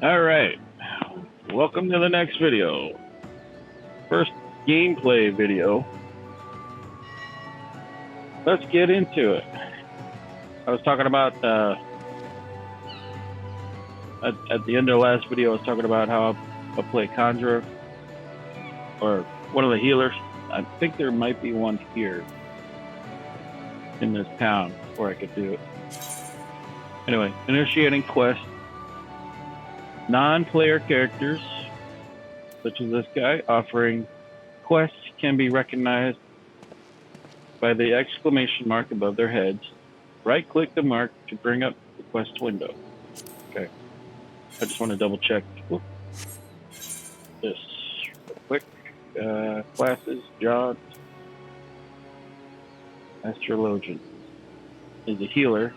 All right, welcome to the next video. First gameplay video. Let's get into it. I was talking about at the end of the last video. I was talking about how I play Conjurer or one of the healers. I think there might be one here in this town where I could do it. Anyway, initiating quest. Non-player characters, such as this guy, offering quests can be recognized by the exclamation mark above their heads. Right-click the mark to bring up the quest window. Okay. I just want to double check this real quick. Classes, jobs. Astrologian is a healer.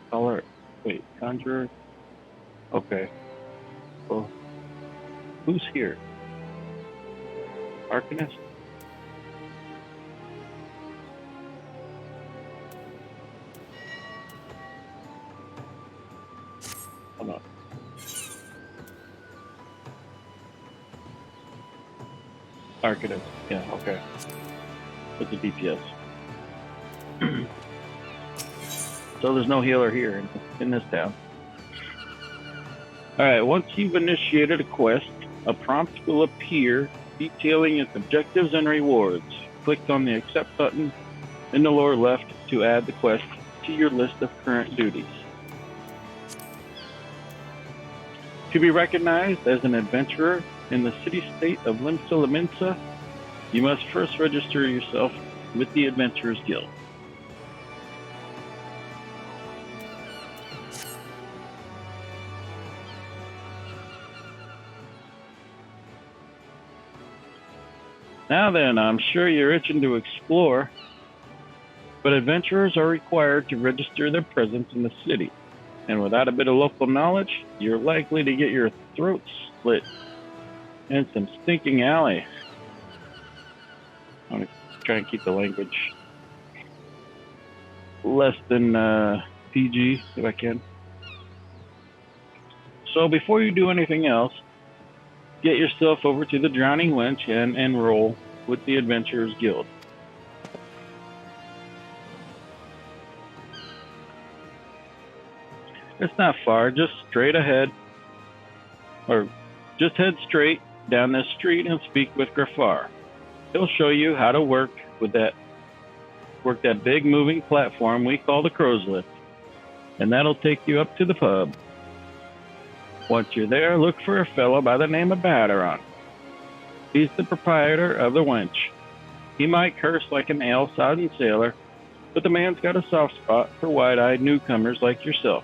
Color. Wait, conjurer. Okay. Well, who's here? Arcanist? Hold on. Arcanist. Yeah, okay. It's a DPS. So there's no healer here in this town. Alright, once you've initiated a quest, a prompt will appear detailing its objectives and rewards. Click on the Accept button in the lower left to add the quest to your list of current duties. To be recognized as an adventurer in the city-state of Limsa Lominsa, you must first register yourself with the Adventurers Guild. Now then, I'm sure you're itching to explore, but adventurers are required to register their presence in the city, and without a bit of local knowledge, you're likely to get your throat slit in some stinking alley. I'm going to try and keep the language less than PG if I can. So before you do anything else, get yourself over to the Drowning Wench and enroll with the Adventurers Guild. It's not far, just straight ahead, or just head straight down this street and speak with Grafar. He'll show you how to work that big moving platform we call the Crow's Lift, and that'll take you up to the pub. Once you're there, look for a fellow by the name of Baderon. He's the proprietor of the Wench. He might curse like an ale-sodden sailor, but the man's got a soft spot for wide-eyed newcomers like yourself.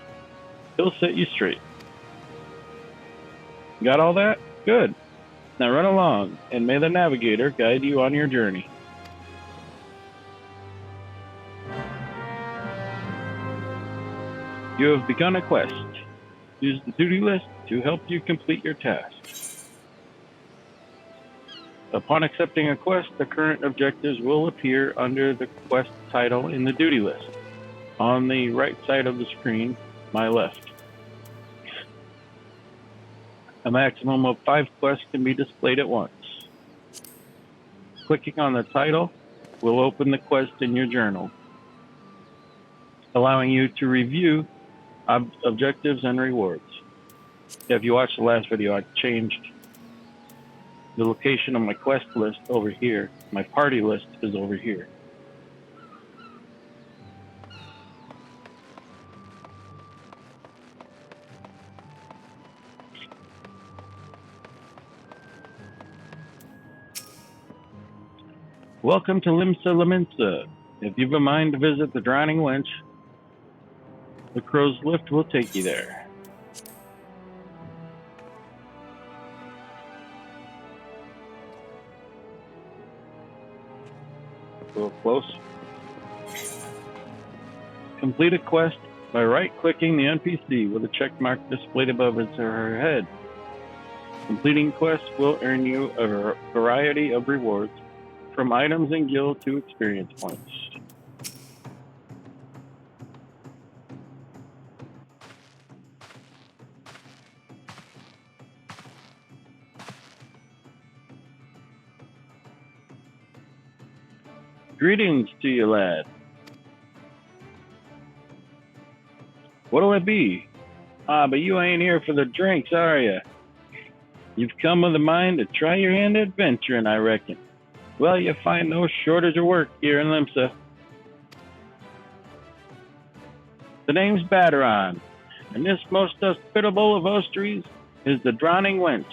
He'll set you straight. Got all that? Good. Now run along, and may the navigator guide you on your journey. You have begun a quest. Use the duty list to help you complete your task. Upon accepting a quest, the current objectives will appear under the quest title in the duty list, on the right side of the screen, my left. A maximum of 5 quests can be displayed at once. Clicking on the title will open the quest in your journal, allowing you to review objectives and rewards. If you watched the last video, I changed the location of my quest list over here. My party list is over here. Welcome to Limsa Lominsa. If you've a mind to visit the Drowning Wench, the Crow's Lift will take you there. A little close. Complete a quest by right-clicking the NPC with a check mark displayed above his or her head. Completing quests will earn you a variety of rewards, from items and guild to experience points. Greetings to you, lad. What'll it be? But you ain't here for the drinks, are you? You've come with a mind to try your hand at adventuring, I reckon. Well, you find no shortage of work here in Limsa. The name's Baderon, and this most hospitable of hosteries is the Drowning Wench.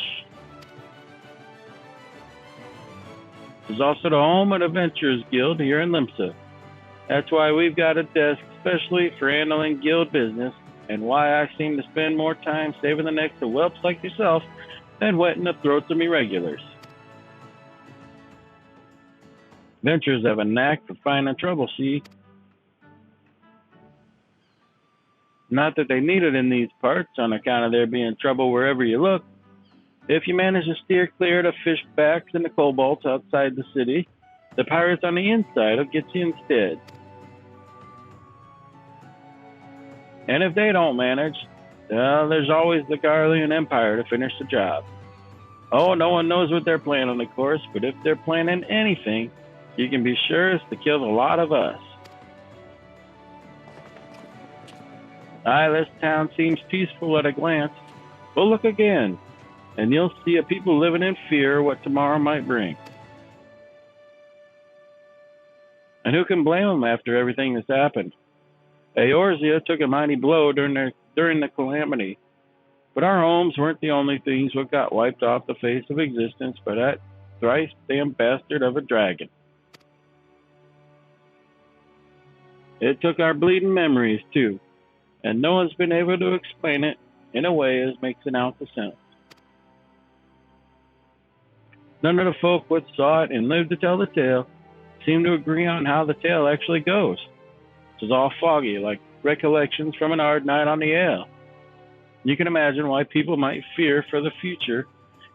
It's also the home of the Adventurers Guild here in Limsa. That's why we've got a desk especially for handling guild business, and why I seem to spend more time saving the necks of whelps like yourself than wetting the throats of me regulars. Adventurers have a knack for finding trouble, see? Not that they need it in these parts on account of there being trouble wherever you look. If you manage to steer clear of the fishbacks and the kobolds outside the city, the pirates on the inside will get you instead. And if they don't manage, well, there's always the Garlean Empire to finish the job. Oh, no one knows what they're planning, of course, but if they're planning anything, you can be sure it's to kill a lot of us. Aye, this town seems peaceful at a glance, but look again, and you'll see a people living in fear of what tomorrow might bring. And who can blame them after everything that's happened? Eorzea took a mighty blow during the calamity, but our homes weren't the only things that got wiped off the face of existence by that thrice damned bastard of a dragon. It took our bleeding memories, too, and no one's been able to explain it in a way as makes an ounce of sense. None of the folk what saw it and lived to tell the tale seem to agree on how the tale actually goes. It was all foggy, like recollections from an hard night on the ale. You can imagine why people might fear for the future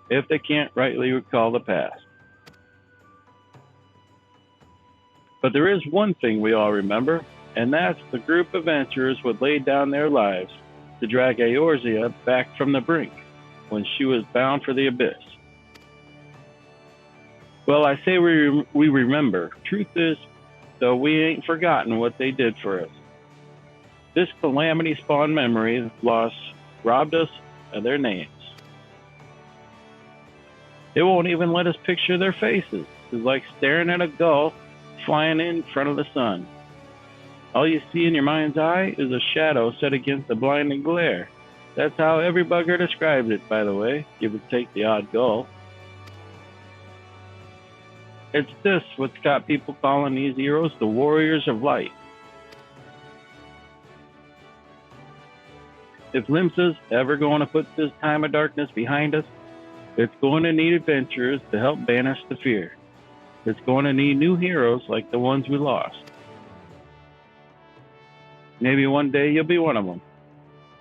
if they can't rightly recall the past. But there is one thing we all remember, and that's the group of adventurers who laid down their lives to drag Eorzea back from the brink when she was bound for the abyss. Well, I say we remember. Truth is, though, we ain't forgotten what they did for us. This calamity-spawned memory of loss robbed us of their names. It won't even let us picture their faces. It's like staring at a gull flying in front of the sun. All you see in your mind's eye is a shadow set against the blinding glare. That's how every bugger describes it, by the way, give or take the odd gull. It's this what's got people calling these heroes the Warriors of Light. If Limsa's ever going to put this time of darkness behind us, it's going to need adventurers to help banish the fear. It's going to need new heroes like the ones we lost. Maybe one day you'll be one of them.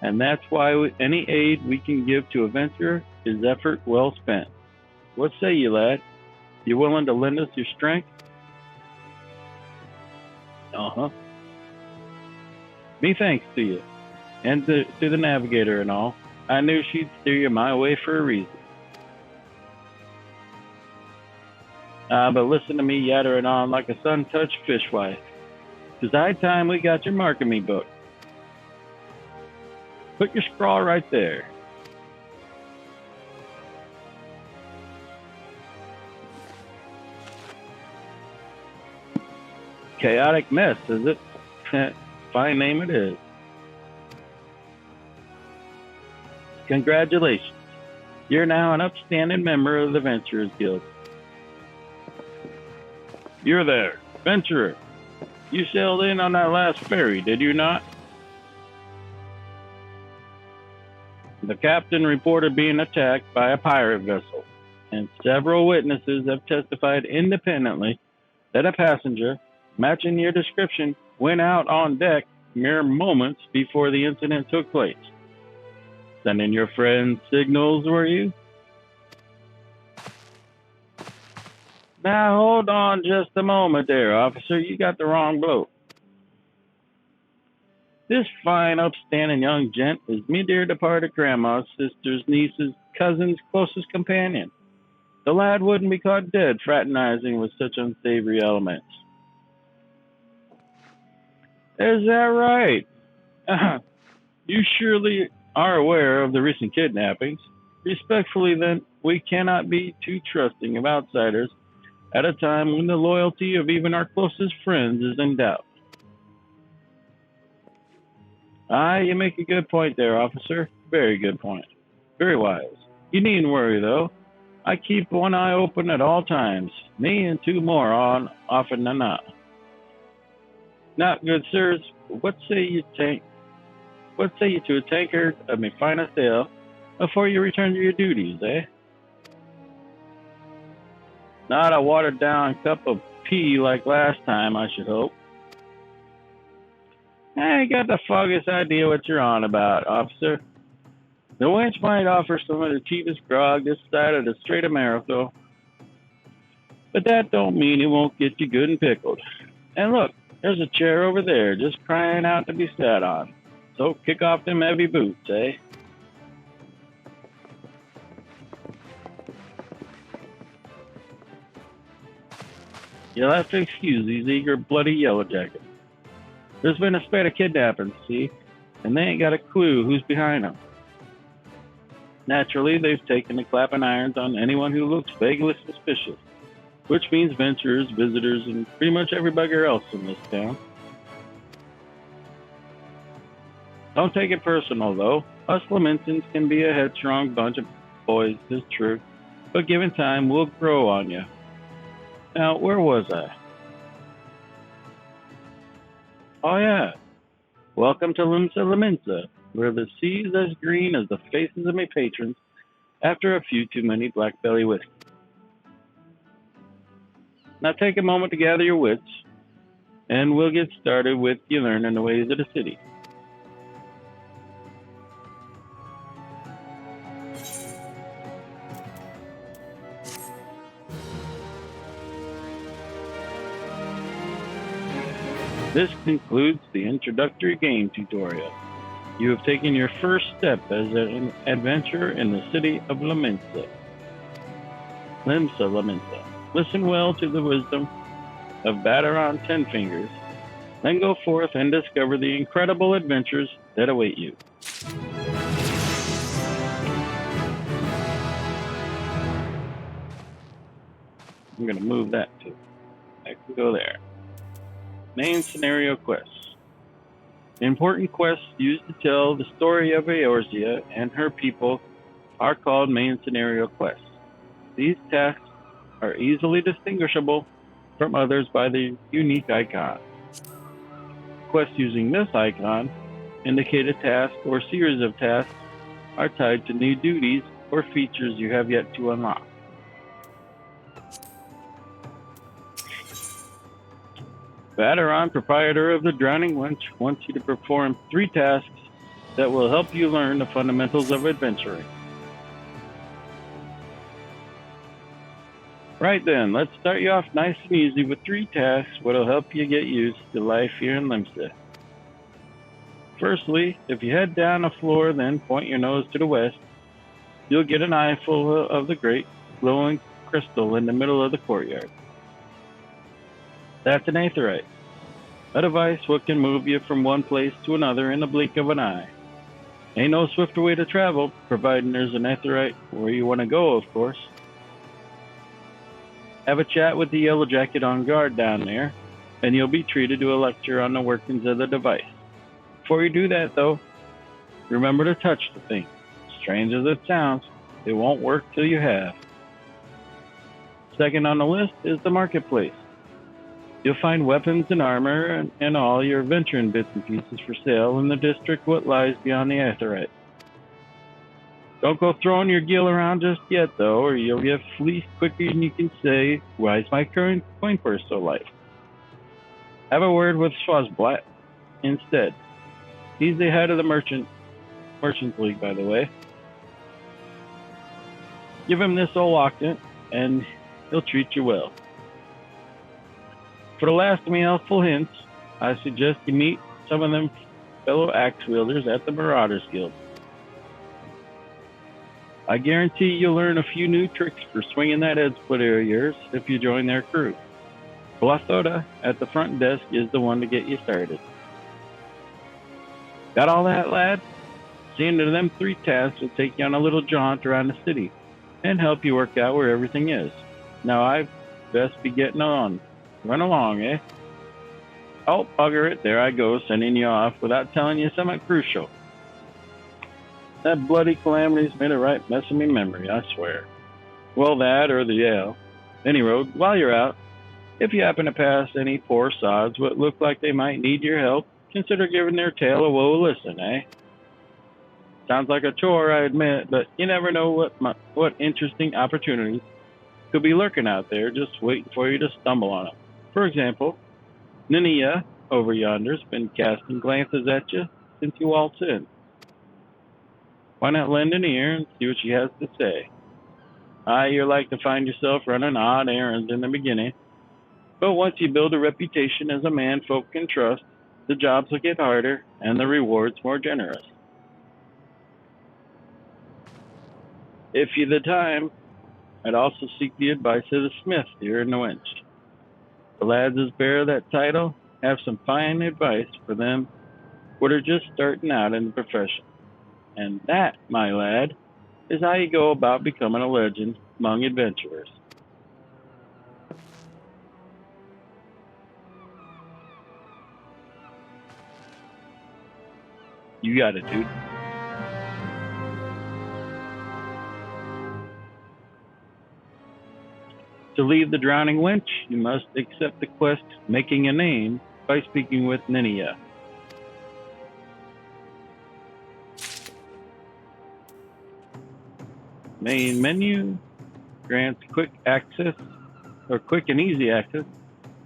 And that's why any aid we can give to a adventurer is effort well spent. What say you, lad? You willing to lend us your strength? Uh-huh. Me thanks to you, and to the navigator and all. I knew she'd steer you my way for a reason. But listen to me yattering on like a sun-touched fishwife. 'Tis high time we got your marking me book. Put your scrawl right there. Chaotic Mess, is it? Fine name it is. Congratulations. You're now an upstanding member of the Adventurers Guild. You're there, adventurer. You sailed in on that last ferry, did you not? The captain reported being attacked by a pirate vessel, and several witnesses have testified independently that a passenger, matching your description, went out on deck mere moments before the incident took place. Sending your friends signals, were you? Now, hold on just a moment there, officer. You got the wrong bloke. This fine, upstanding young gent is me dear departed grandma's sister's niece's cousin's closest companion. The lad wouldn't be caught dead fraternizing with such unsavory elements. Is that right? You surely are aware of the recent kidnappings. Respectfully, then, we cannot be too trusting of outsiders at a time when the loyalty of even our closest friends is in doubt. Ah, you make a good point there, officer. Very good point. Very wise. You needn't worry, though. I keep one eye open at all times. Me and two more on often than not. Not good, sirs. What say you tank? What say you to a tankard of me finest ale before you return to your duties, eh? Not a watered down cup of tea like last time, I should hope. I ain't got the foggiest idea what you're on about, officer. The wench might offer some of the cheapest grog this side of the Strait of America, but that don't mean it won't get you good and pickled. And look, there's a chair over there just crying out to be sat on. So kick off them heavy boots, eh? You'll have to excuse these eager, bloody yellow jackets. There's been a spate of kidnappings, see, and they ain't got a clue who's behind them. Naturally, they've taken the clapping irons on anyone who looks vaguely suspicious, which means venturers, visitors, and pretty much every bugger else in this town. Don't take it personal, though. Us Lamentans can be a headstrong bunch of boys, it's true, but given time, we'll grow on you. Now, where was I? Oh, yeah. Welcome to Limsa Laminsa, where the sea's as green as the faces of my patrons after a few too many black belly whiskey. Now take a moment to gather your wits, and we'll get started with you learning the ways of the city. This concludes the introductory game tutorial. You have taken your first step as an adventurer in the city of Limsa. Limsa. Listen well to the wisdom of Badaron Ten Fingers, then go forth and discover the incredible adventures that await you. I'm going to move that too. I can go there. Main scenario quests. Important quests used to tell the story of Eorzea and her people are called main scenario quests. These tasks are easily distinguishable from others by the unique icon. Quests using this icon indicate a task or series of tasks are tied to new duties or features you have yet to unlock. Badaron, proprietor of the Drowning Wench, wants you to perform 3 tasks that will help you learn the fundamentals of adventuring. Right then, let's start you off nice and easy with 3 tasks that'll help you get used to life here in Limsa. Firstly, if you head down a floor, then point your nose to the west, you'll get an eyeful of the great glowing crystal in the middle of the courtyard. That's an aetheryte, a device what can move you from one place to another in the blink of an eye. Ain't no swifter way to travel, providing there's an aetheryte where you want to go, of course. Have a chat with the yellow jacket on guard down there, and you'll be treated to a lecture on the workings of the device. Before you do that, though, remember to touch the thing. Strange as it sounds, it won't work till you have. Second on the list is the marketplace. You'll find weapons and armor and all your adventuring bits and pieces for sale in the district what lies beyond the aetheryte. Don't go throwing your gill around just yet, though, or you'll get fleeced quicker than you can say, why is my current coin purse so light? Have a word with Swazblat instead. He's the head of the Merchants League, by the way. Give him this old octant, and he'll treat you well. For the last of me helpful hints, I suggest you meet some of them fellow axe wielders at the Marauders Guild. I guarantee you'll learn a few new tricks for swinging that head splitter of yours if you join their crew. Blathoda at the front desk is the one to get you started. Got all that, lad? Seeing to them 3 tasks will take you on a little jaunt around the city and help you work out where everything is. Now I've best be getting on. Run along, eh? Oh, bugger it. There I go, sending you off without telling you something crucial. That bloody calamity's made a right mess of me memory, I swear. Well, that or the ale. Any road, while you're out, if you happen to pass any poor sods what look like they might need your help, consider giving their tale a woe listen, eh? Sounds like a chore, I admit, but you never know what interesting opportunities could be lurking out there just waiting for you to stumble on them. For example, Ninia over yonder's been casting glances at you since you waltzed in. Why not lend an ear and see what she has to say? You're like to find yourself running odd errands in the beginning, but once you build a reputation as a man folk can trust, the jobs will get harder and the rewards more generous. If you the time, I'd also seek the advice of the smith here in the wench. The lads as bear that title have some fine advice for them what are just starting out in the profession. And that, my lad, is how you go about becoming a legend among adventurers. You got it, dude. To leave the drowning wench, you must accept the quest making a name by speaking with Ninia. Main menu grants quick and easy access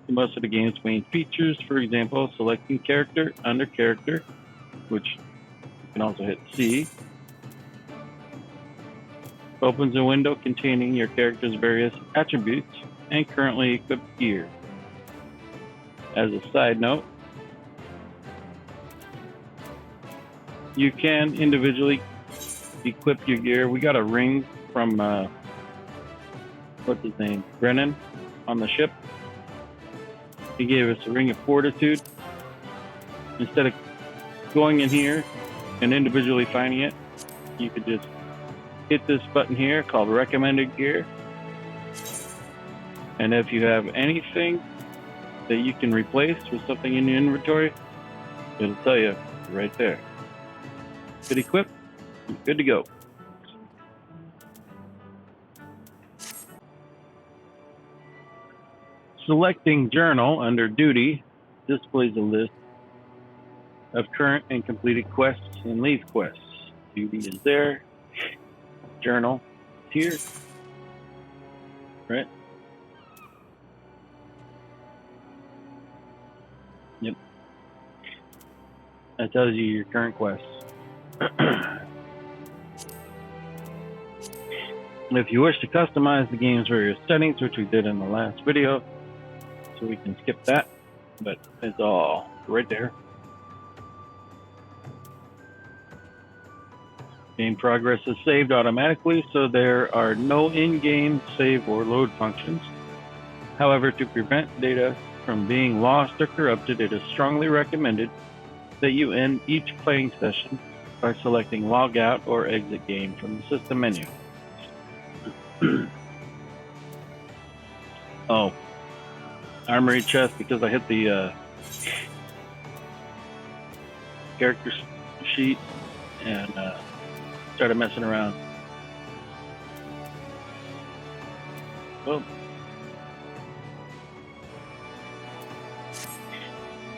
to most of the game's main features. For example, selecting character under character, which you can also hit C, opens a window containing your character's various attributes and currently equipped gear. As a side note, you can individually equip your gear. We got a ring from, what's his name? Brennan on the ship. He gave us a ring of fortitude. Instead of going in here and individually finding it, you could just hit this button here called recommended gear. And if you have anything that you can replace with something in your inventory, it'll tell you right there. Good equip, good to go. Selecting journal under duty displays a list of current and completed quests and leave quests. Duty is there. Journal here, right? Yep. That tells you your current quests. If you wish to customize the game's various settings, which we did in the last video, so we can skip that, but it's all right there. Game progress is saved automatically, so there are no in-game save or load functions. However, to prevent data from being lost or corrupted, it is strongly recommended that you end each playing session by selecting log out or exit game from the system menu. Oh, armory chest, because I hit the character sheet and started messing around. Well,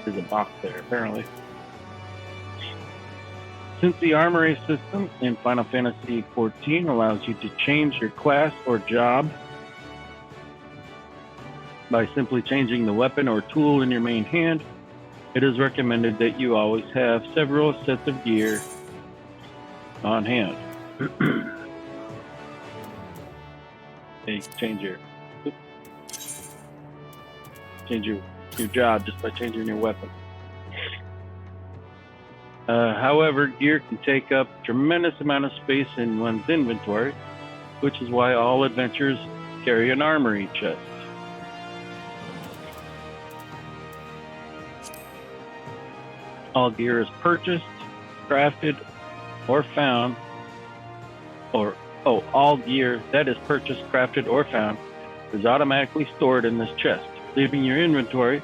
there's a box there apparently. Since the armory system in Final Fantasy XIV allows you to change your class or job by simply changing the weapon or tool in your main hand, it is recommended that you always have several sets of gear on hand. You can change your job just by changing your weapon. However, gear can take up a tremendous amount of space in one's inventory, which is why all adventurers carry an armory chest. All gear is purchased crafted or found, or all gear that is purchased, crafted, or found is automatically stored in this chest, leaving your inventory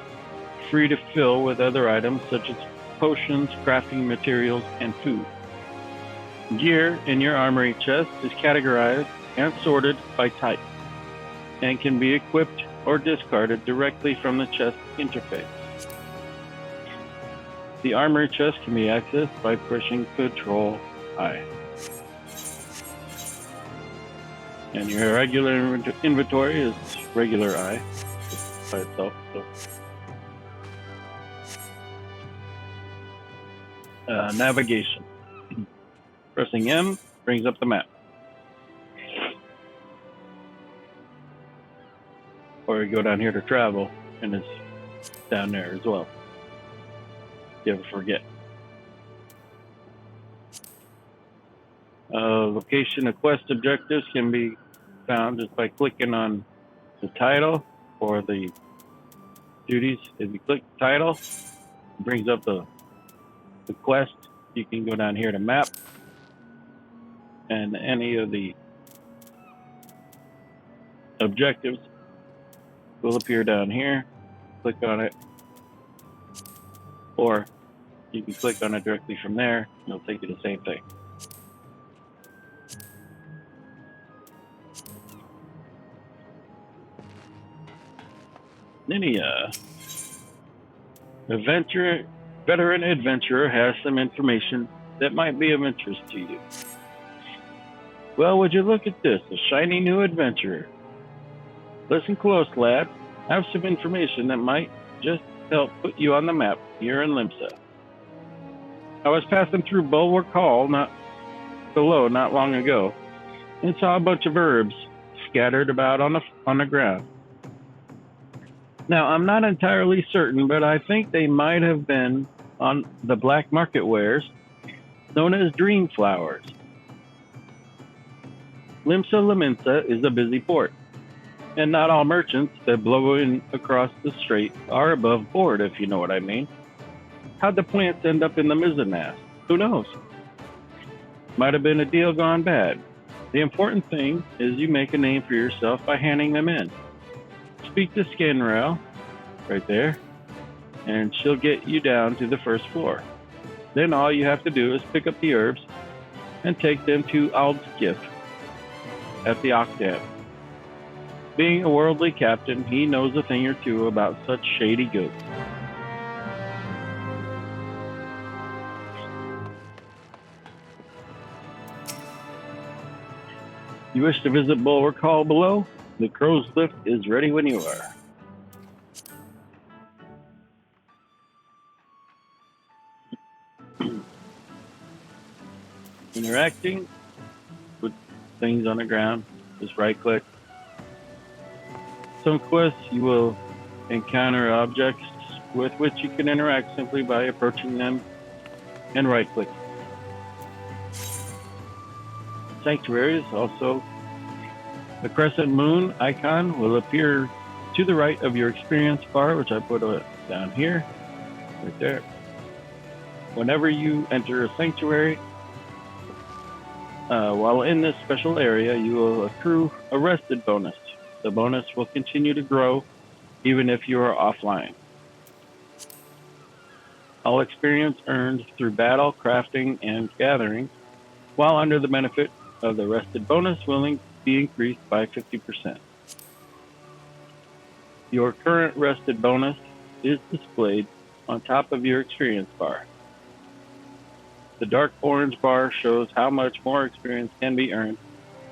free to fill with other items such as potions, crafting materials, and food. Gear in your armory chest is categorized and sorted by type and can be equipped or discarded directly from the chest interface. The armory chest can be accessed by pushing Control I. And your regular inventory is regular I by itself. So. Navigation. Pressing M brings up the map. Or you go down here to travel, and it's down there as well. If you ever forget. Location of quest objectives can be found just by clicking on the title or the duties. If you click the title, it brings up the quest. You can go down here to map, and any of the objectives will appear down here. Click on it, or you can click on it directly from there. It'll take you to the same thing. Any veteran adventurer has some information that might be of interest to you. Well, would you look at this, a shiny new adventurer. Listen close, lad. I have some information that might just help put you on the map here in Limsa. I was passing through Bulwark Hall not long ago and saw a bunch of herbs scattered about on the ground. Now, I'm not entirely certain, but I think they might have been on the black market wares known as dream flowers. Limsa Lominsa is a busy port, and not all merchants that blow in across the strait are above board, if you know what I mean. How'd the plants end up in the mizzenmast? Who knows? Might have been a deal gone bad. The important thing is you make a name for yourself by handing them in. Speak to Skinrail, right there, and she'll get you down to the first floor. Then all you have to do is pick up the herbs and take them to Aldskiff at the Octave. Being a worldly captain, he knows a thing or two about such shady goods. You wish to visit Bulwark Hall below? The crow's lift is ready when you are. Interacting with things on the ground, just right click. Some quests you will encounter objects with which you can interact simply by approaching them and right click. Sanctuaries also. The crescent moon icon will appear to the right of your experience bar, which I put down here, right there. Whenever you enter a sanctuary, while in this special area, you will accrue a rested bonus. The bonus will continue to grow even if you are offline. All experience earned through battle, crafting, and gathering, while under the benefit of the rested bonus, will be increased by 50%. Your current rested bonus is displayed on top of your experience bar. The dark orange bar shows how much more experience can be earned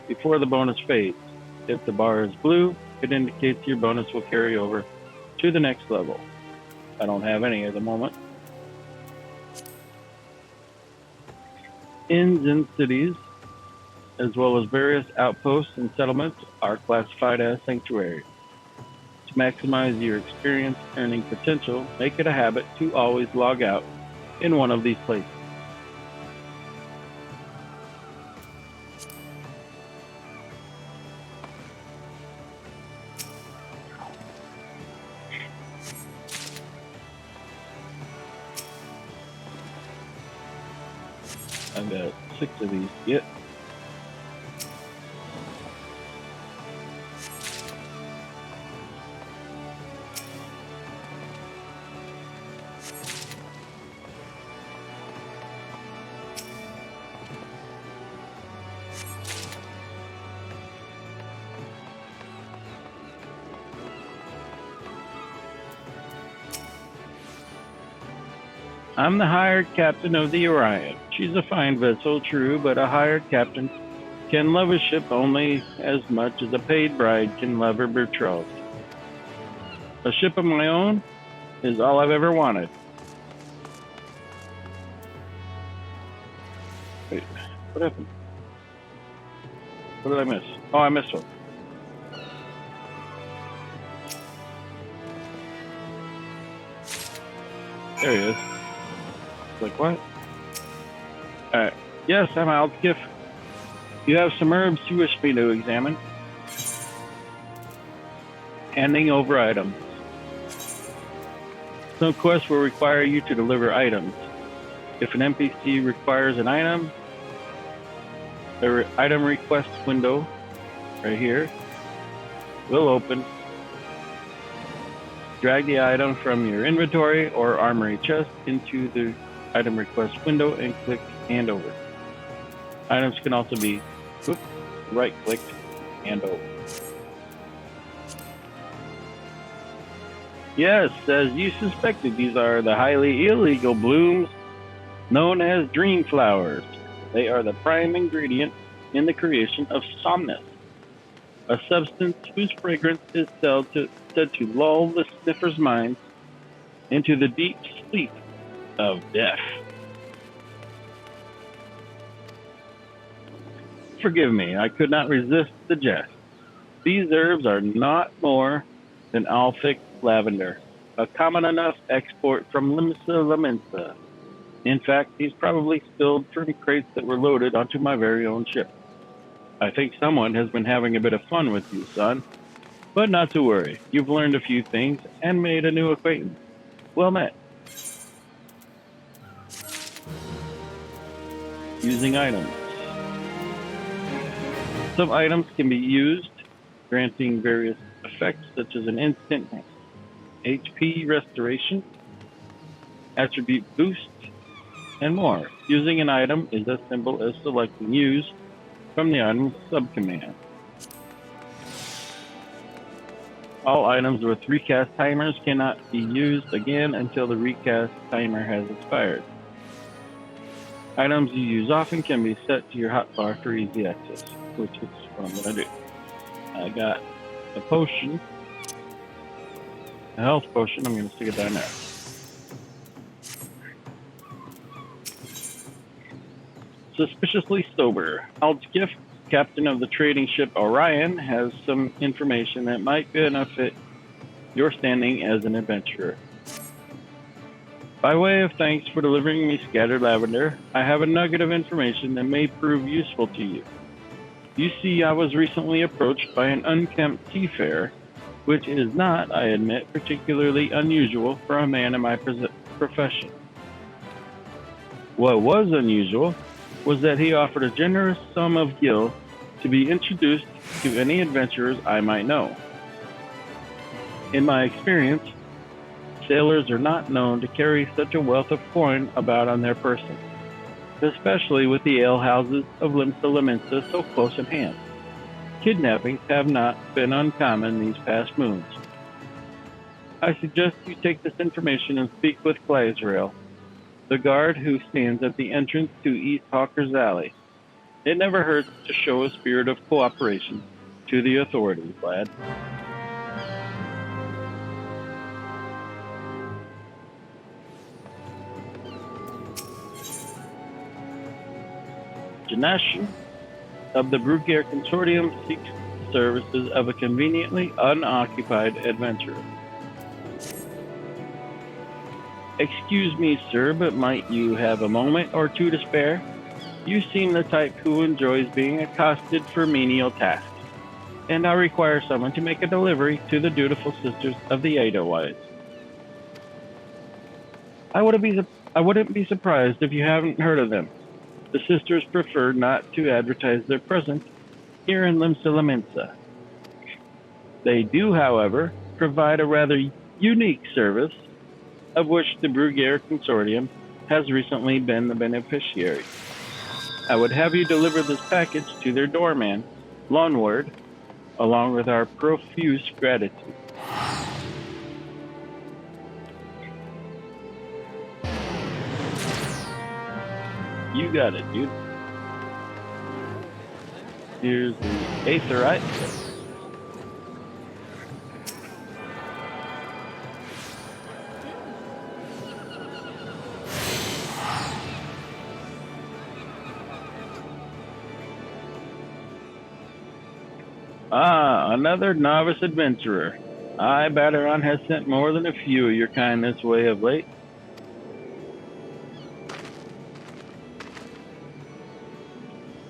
before the bonus fades. If the bar is blue, it indicates your bonus will carry over to the next level. I don't have any at the moment. Inns and cities, as well as various outposts and settlements, are classified as sanctuaries. To maximize your experience earning potential, make it a habit to always log out in one of these places. I've got 6 of these to get. I'm the hired captain of the Orion. She's a fine vessel, true, but a hired captain can love a ship only as much as a paid bride can love her betrothed. A ship of my own is all I've ever wanted. Wait, what happened? What did I miss? Oh, I missed one. There he is. Like, what? Alright. Yes, I'm Aldskiff. You have some herbs you wish me to examine. Handing over items. Some quests will require you to deliver items. If an NPC requires an item, the item request window right here will open. Drag the item from your inventory or armory chest into the item request window and click hand over. Items can also be right-clicked, hand over. Yes, as you suspected, these are the highly illegal blooms known as dream flowers. They are the prime ingredient in the creation of somnus, a substance whose fragrance is said to lull the sniffer's mind into the deep sleep of death. Forgive me, I could not resist the jest. These herbs are not more than Alphic lavender, a common enough export from Limsa Lamensa. In fact, these probably spilled from crates that were loaded onto my very own ship. I think someone has been having a bit of fun with you, son. But not to worry, you've learned a few things and made a new acquaintance. Well met. Using items. Some items can be used, granting various effects such as an instant HP restoration, attribute boost, and more. Using an item is as simple as selecting Use from the item subcommand. All items with recast timers cannot be used again until the recast timer has expired. Items you use often can be set to your hotbar for easy access, which is what I'm going to do. I got a potion, a health potion. I'm going to stick it down there. Suspiciously sober. Aldskiff, captain of the trading ship Orion, has some information that might benefit your standing as an adventurer. By way of thanks for delivering me scattered lavender, I have a nugget of information that may prove useful to you. You see, I was recently approached by an unkempt seafarer, which is not, I admit, particularly unusual for a man in my profession. What was unusual was that he offered a generous sum of gil to be introduced to any adventurers I might know. In my experience, sailors are not known to carry such a wealth of coin about on their person, especially with the alehouses of Limsa Lamensa so close at hand. Kidnappings have not been uncommon these past moons. I suggest you take this information and speak with Glazrael, the guard who stands at the entrance to East Hawker's Alley. It never hurts to show a spirit of cooperation to the authorities, lad. Janash of the Brugier Consortium seeks the services of a conveniently unoccupied adventurer. Excuse me, sir, but might you have a moment or two to spare? You seem the type who enjoys being accosted for menial tasks, and I require someone to make a delivery to the dutiful sisters of the Edelweiss. I wouldn't be surprised if you haven't heard of them. The sisters prefer not to advertise their presence here in Limsa. They do, however, provide a rather unique service of which the Bruguiere Consortium has recently been the beneficiary. I would have you deliver this package to their doorman, Lonward, along with our profuse gratitude. You got it, dude. Here's the Aetheryte. Ah, another novice adventurer. Baderon has sent more than a few of your kind this way of late.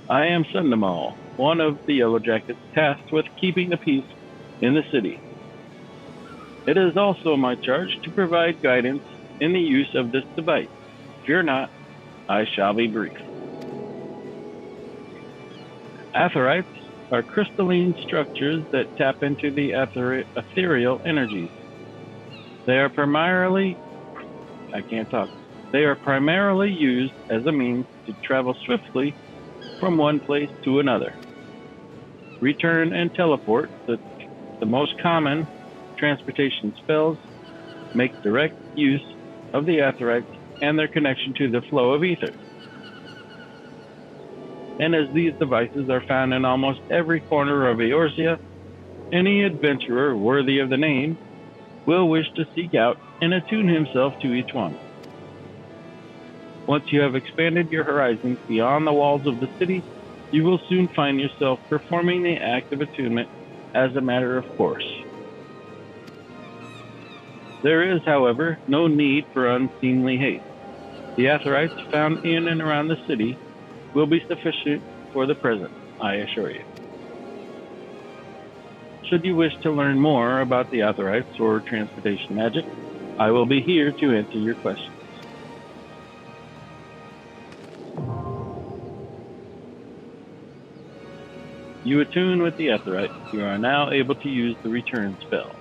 I am Sundamal, one of the Yellow Jackets tasked with keeping the peace in the city. It is also my charge to provide guidance in the use of this device. Fear not, I shall be brief. Aetherites are crystalline structures that tap into the ethereal energies. They are primarily used as a means to travel swiftly from one place to another. Return and teleport, the most common transportation spells, make direct use of the Aetherites and their connection to the flow of ether. And as these devices are found in almost every corner of Eorzea, any adventurer worthy of the name will wish to seek out and attune himself to each one. Once you have expanded your horizons beyond the walls of the city, you will soon find yourself performing the act of attunement as a matter of course. There is, however, no need for unseemly haste. The Aetherites found in and around the city will be sufficient for the present, I assure you. Should you wish to learn more about the Aetherites or transportation magic, I will be here to answer your questions. You attune with the Aetherite. You are now able to use the return spell.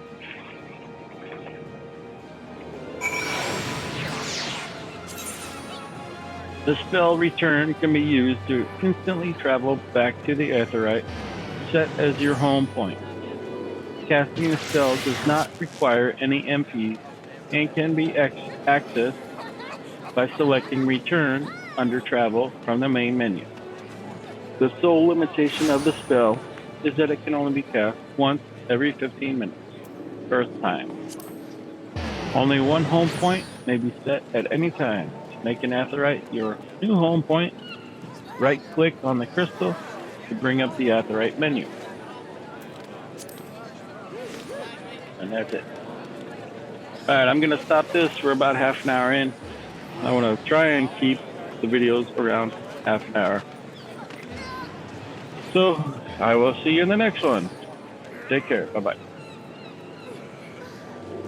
The spell return can be used to instantly travel back to the Aetherite set as your home point. Casting the spell does not require any MP and can be accessed by selecting Return under Travel from the main menu. The sole limitation of the spell is that it can only be cast once every 15 minutes, Earth time. Only one home point may be set at any time. To make an Aetherite your new home point, right-click on the crystal to bring up the Aetherite menu. And that's it. Alright, I'm going to stop this for about half an hour in. I want to try and keep the videos around half an hour. So, I will see you in the next one. Take care. Bye-bye.